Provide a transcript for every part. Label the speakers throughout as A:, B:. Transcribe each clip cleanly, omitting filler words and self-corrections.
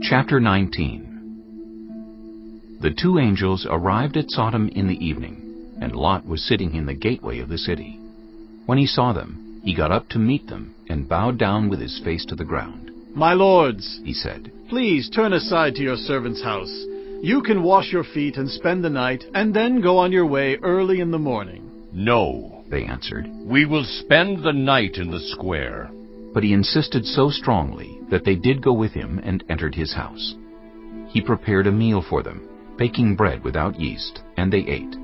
A: Chapter 19. The two angels arrived at Sodom in the evening, and Lot was sitting in the gateway of the city. When he saw them, he got up to meet them and bowed down with his face to the ground.
B: "My lords,"
A: he said,
B: "please turn aside to your servant's house. You can wash your feet and spend the night, and then go on your way early in the morning."
C: "No,"
A: they answered.
C: "We will spend the night in the square."
A: But he insisted so strongly that they did go with him and entered his house. He prepared a meal for them, baking bread without yeast, and they ate.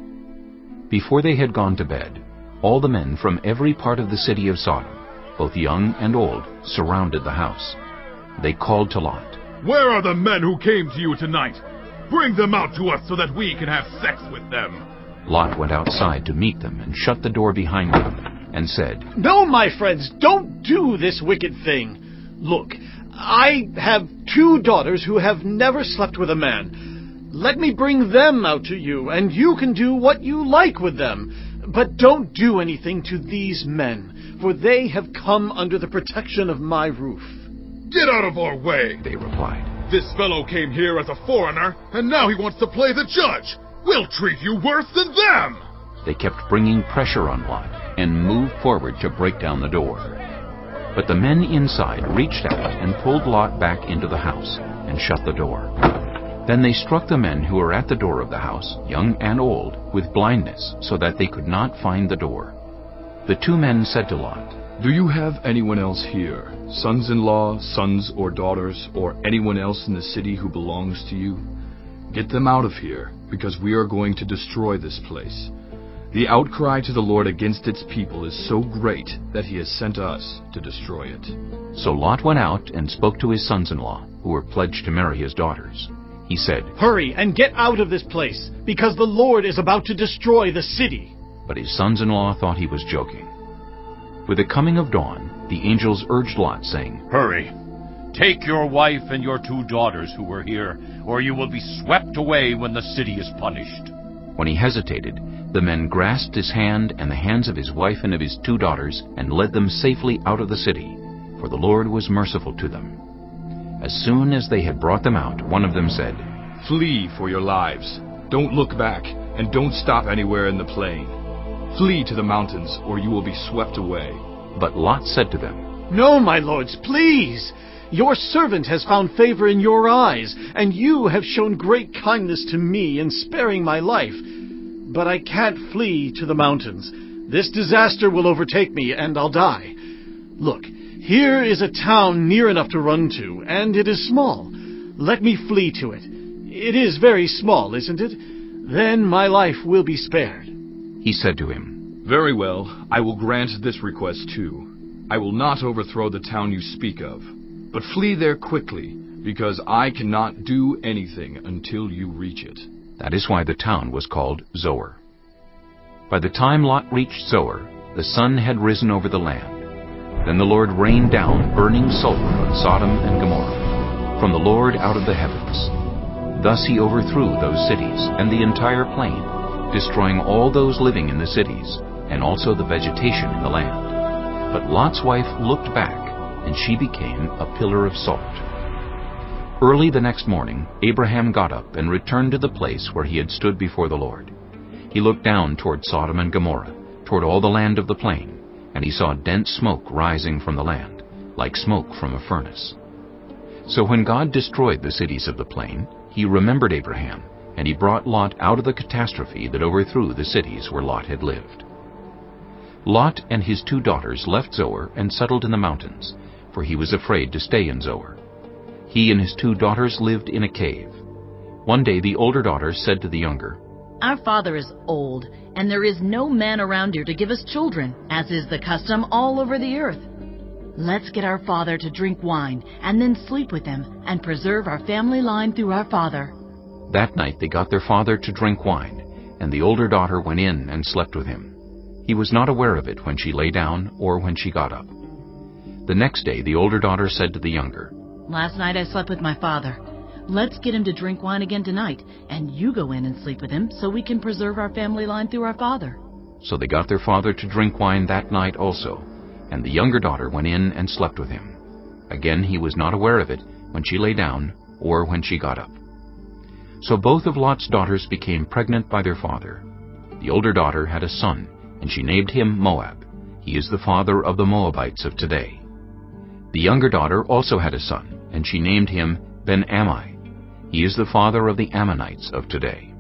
A: Before they had gone to bed, all the men from every part of the city of Sodom, both young and old, surrounded the house. They called to Lot,
D: "Where are the men who came to you tonight? Bring them out to us so that we can have sex with them."
A: Lot went outside to meet them and shut the door behind them and said,
B: "No, my friends, don't do this wicked thing. Look, I have 2 daughters who have never slept with a man. Let me bring them out to you, and you can do what you like with them. But don't do anything to these men, for they have come under the protection of my roof."
D: "Get out of our way,"
A: they replied.
D: "This fellow came here as a foreigner, and now he wants to play the judge. We'll treat you worse than them."
A: They kept bringing pressure on Lot and moved forward to break down the door. But the men inside reached out and pulled Lot back into the house and shut the door. Then they struck the men who were at the door of the house, young and old, with blindness, so that they could not find the door. The 2 men said to Lot,
E: "Do you have anyone else here, sons-in-law, sons or daughters, or anyone else in the city who belongs to you? Get them out of here, because we are going to destroy this place. The outcry to the Lord against its people is so great that he has sent us to destroy it."
A: So Lot went out and spoke to his sons-in-law, who were pledged to marry his daughters. He said,
B: "Hurry and get out of this place, because the Lord is about to destroy the city."
A: But his sons-in-law thought he was joking. With the coming of dawn, the angels urged Lot, saying,
C: "Hurry, take your wife and your 2 daughters who were here, or you will be swept away when the city is punished."
A: When he hesitated, the men grasped his hand and the hands of his wife and of his 2 daughters and led them safely out of the city, for the Lord was merciful to them. As soon as they had brought them out, one of them said,
E: "Flee for your lives. Don't look back, and don't stop anywhere in the plain. Flee to the mountains, or you will be swept away."
A: But Lot said to them,
B: "No, my lords, please. Your servant has found favor in your eyes, and you have shown great kindness to me in sparing my life. But I can't flee to the mountains. This disaster will overtake me, and I'll die. Look, here is a town near enough to run to, and it is small. Let me flee to it. It is very small, isn't it? Then my life will be spared."
A: He said to him,
E: "Very well, I will grant this request too. I will not overthrow the town you speak of, but flee there quickly, because I cannot do anything until you reach it."
A: That is why the town was called Zoar. By the time Lot reached Zoar, the sun had risen over the land. Then the Lord rained down burning sulfur on Sodom and Gomorrah, from the Lord out of the heavens. Thus he overthrew those cities and the entire plain, destroying all those living in the cities, and also the vegetation in the land. But Lot's wife looked back, and she became a pillar of salt. Early the next morning, Abraham got up and returned to the place where he had stood before the Lord. He looked down toward Sodom and Gomorrah, toward all the land of the plain, and he saw dense smoke rising from the land, like smoke from a furnace. So when God destroyed the cities of the plain, he remembered Abraham, and he brought Lot out of the catastrophe that overthrew the cities where Lot had lived. Lot and his 2 daughters left Zoar and settled in the mountains, for he was afraid to stay in Zoar. He and his 2 daughters lived in a cave. One day the older daughter said to the younger,
F: "Our father is old, and there is no man around here to give us children, as is the custom all over the earth. Let's get our father to drink wine, and then sleep with him, and preserve our family line through our father."
A: That night they got their father to drink wine, and the older daughter went in and slept with him. He was not aware of it when she lay down or when she got up. The next day the older daughter said to the younger,
F: "Last night I slept with my father. Let's get him to drink wine again tonight, and you go in and sleep with him so we can preserve our family line through our father."
A: So they got their father to drink wine that night also, and the younger daughter went in and slept with him. Again he was not aware of it when she lay down or when she got up. So both of Lot's daughters became pregnant by their father. The older daughter had a son, and she named him Moab. He is the father of the Moabites of today. The younger daughter also had a son, and she named him Ben-Ammi. He is the father of the Ammonites of today.